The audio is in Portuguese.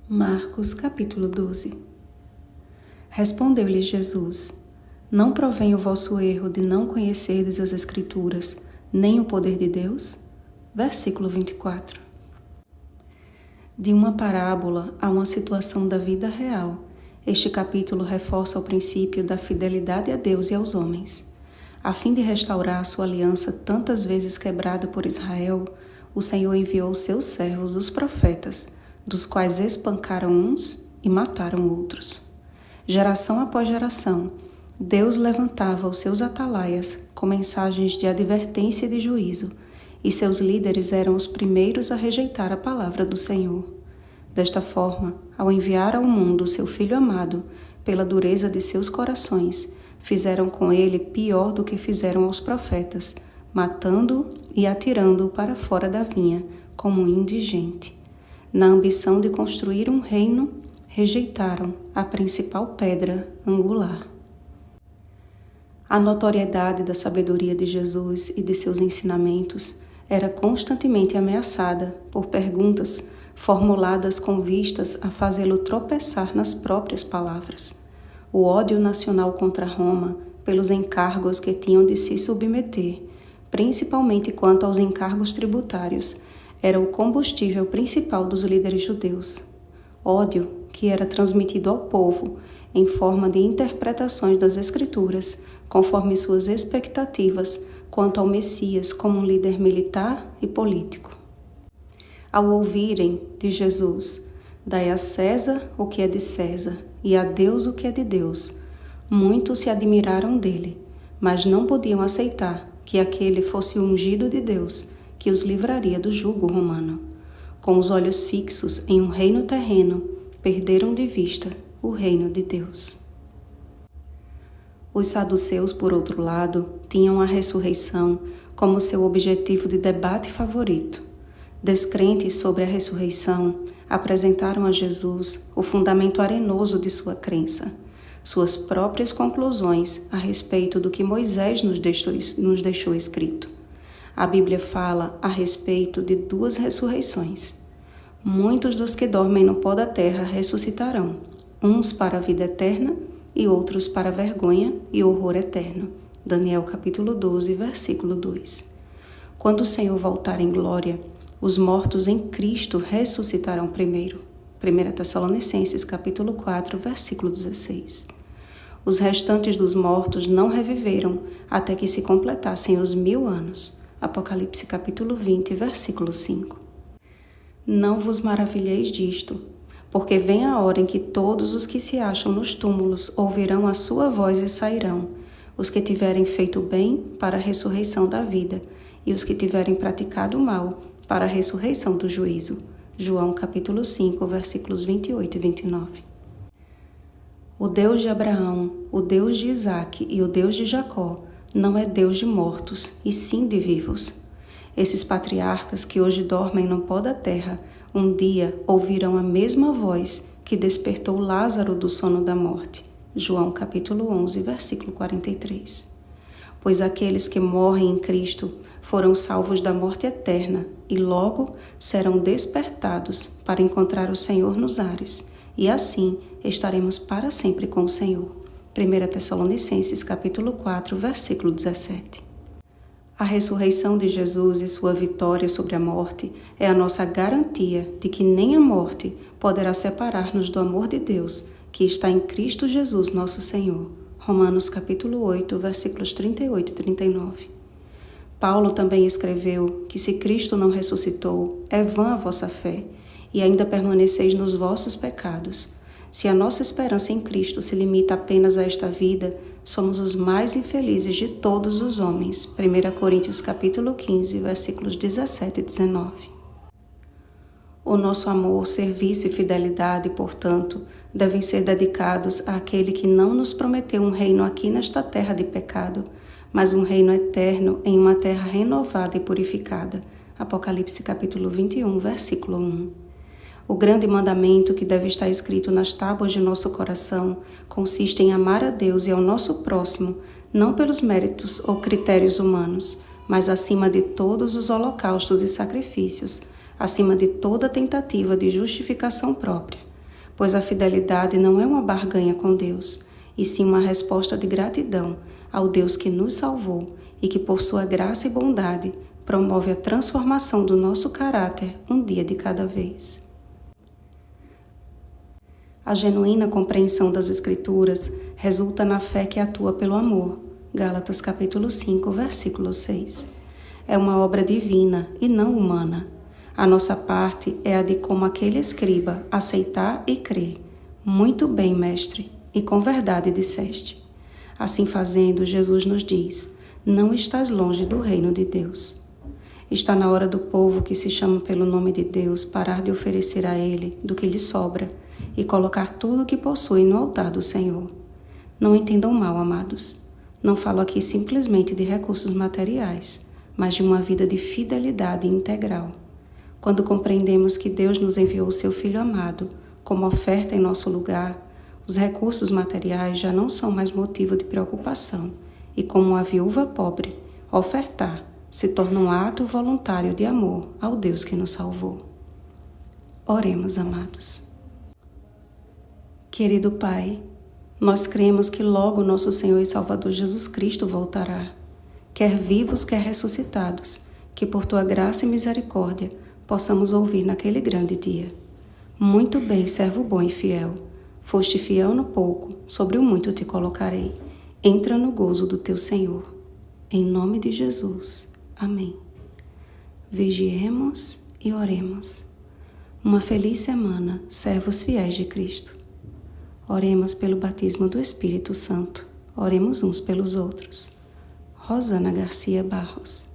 Marcos capítulo 12. Respondeu-lhes Jesus: Não provém o vosso erro de não conhecerdes as Escrituras, nem o poder de Deus? Versículo 24. De uma parábola a uma situação da vida real, este capítulo reforça o princípio da fidelidade a Deus e aos homens. A fim de restaurar a sua aliança tantas vezes quebrada por Israel, o Senhor enviou seus servos, os profetas, dos quais espancaram uns e mataram outros. Geração após geração, Deus levantava os seus atalaias com mensagens de advertência e de juízo, e seus líderes eram os primeiros a rejeitar a palavra do Senhor. Desta forma, ao enviar ao mundo o seu Filho amado, pela dureza de seus corações, fizeram com ele pior do que fizeram aos profetas, matando-o e atirando-o para fora da vinha, como um indigente. Na ambição de construir um reino, rejeitaram a principal pedra angular. A notoriedade da sabedoria de Jesus e de seus ensinamentos era constantemente ameaçada por perguntas formuladas com vistas a fazê-lo tropeçar nas próprias palavras. O ódio nacional contra Roma, pelos encargos que tinham de se submeter, principalmente quanto aos encargos tributários, era o combustível principal dos líderes judeus. Ódio que era transmitido ao povo em forma de interpretações das Escrituras, conforme suas expectativas quanto ao Messias como um líder militar e político. Ao ouvirem de Jesus, dai a César o que é de César e a Deus o que é de Deus, muitos se admiraram dele, mas não podiam aceitar que aquele fosse o ungido de Deus, que os livraria do jugo romano. Com os olhos fixos em um reino terreno, perderam de vista o reino de Deus. Os saduceus, por outro lado, tinham a ressurreição como seu objetivo de debate favorito. Descrentes sobre a ressurreição, apresentaram a Jesus o fundamento arenoso de sua crença, suas próprias conclusões a respeito do que Moisés nos deixou escrito. A Bíblia fala a respeito de duas ressurreições. Muitos dos que dormem no pó da terra ressuscitarão, uns para a vida eterna e outros para a vergonha e horror eterno. Daniel capítulo 12, versículo 2. Quando o Senhor voltar em glória, os mortos em Cristo ressuscitarão primeiro. 1 Tessalonicenses capítulo 4, versículo 16. Os restantes dos mortos não reviveram até que se completassem os 1000 anos. Apocalipse capítulo 20, versículo 5. Não vos maravilheis disto, porque vem a hora em que todos os que se acham nos túmulos ouvirão a sua voz e sairão, os que tiverem feito bem para a ressurreição da vida, e os que tiverem praticado o mal para a ressurreição do juízo. João capítulo 5, versículos 28 e 29. O Deus de Abraão, o Deus de Isaque e o Deus de Jacó não é Deus de mortos, e sim de vivos. Esses patriarcas que hoje dormem no pó da terra, um dia ouvirão a mesma voz que despertou Lázaro do sono da morte. João capítulo 11, versículo 43. Pois aqueles que morrem em Cristo foram salvos da morte eterna e logo serão despertados para encontrar o Senhor nos ares, e assim estaremos para sempre com o Senhor. 1 Tessalonicenses capítulo 4, versículo 17. A ressurreição de Jesus e sua vitória sobre a morte é a nossa garantia de que nem a morte poderá separar-nos do amor de Deus, que está em Cristo Jesus nosso Senhor. Romanos capítulo 8, versículos 38 e 39. Paulo também escreveu que se Cristo não ressuscitou, é vã a vossa fé, e ainda permaneceis nos vossos pecados. Se a nossa esperança em Cristo se limita apenas a esta vida, somos os mais infelizes de todos os homens. 1 Coríntios capítulo 15, versículos 17 e 19. O nosso amor, serviço e fidelidade, portanto, devem ser dedicados àquele que não nos prometeu um reino aqui nesta terra de pecado, mas um reino eterno em uma terra renovada e purificada. Apocalipse capítulo 21, versículo 1. O grande mandamento que deve estar escrito nas tábuas de nosso coração consiste em amar a Deus e ao nosso próximo, não pelos méritos ou critérios humanos, mas acima de todos os holocaustos e sacrifícios, acima de toda tentativa de justificação própria, pois a fidelidade não é uma barganha com Deus, e sim uma resposta de gratidão ao Deus que nos salvou e que, por sua graça e bondade, promove a transformação do nosso caráter um dia de cada vez. A genuína compreensão das Escrituras resulta na fé que atua pelo amor. Gálatas capítulo 5, versículo 6. É uma obra divina e não humana. A nossa parte é a de, como aquele escriba, aceitar e crer. Muito bem, mestre, e com verdade disseste. Assim fazendo, Jesus nos diz: não estás longe do reino de Deus. Está na hora do povo que se chama pelo nome de Deus parar de oferecer a Ele do que lhe sobra e colocar tudo o que possui no altar do Senhor. Não entendam mal, amados. Não falo aqui simplesmente de recursos materiais, mas de uma vida de fidelidade integral. Quando compreendemos que Deus nos enviou o seu Filho amado como oferta em nosso lugar, os recursos materiais já não são mais motivo de preocupação e, como a viúva pobre, ofertar se torna um ato voluntário de amor ao Deus que nos salvou. Oremos, amados. Querido Pai, nós cremos que logo nosso Senhor e Salvador Jesus Cristo voltará, quer vivos, quer ressuscitados, que por Tua graça e misericórdia possamos ouvir naquele grande dia: muito bem, servo bom e fiel, foste fiel no pouco, sobre o muito te colocarei, entra no gozo do Teu Senhor. Em nome de Jesus, amém. Vigiemos e oremos. Uma feliz semana, servos fiéis de Cristo. Oremos pelo batismo do Espírito Santo. Oremos uns pelos outros. Rosana Garcia Barros.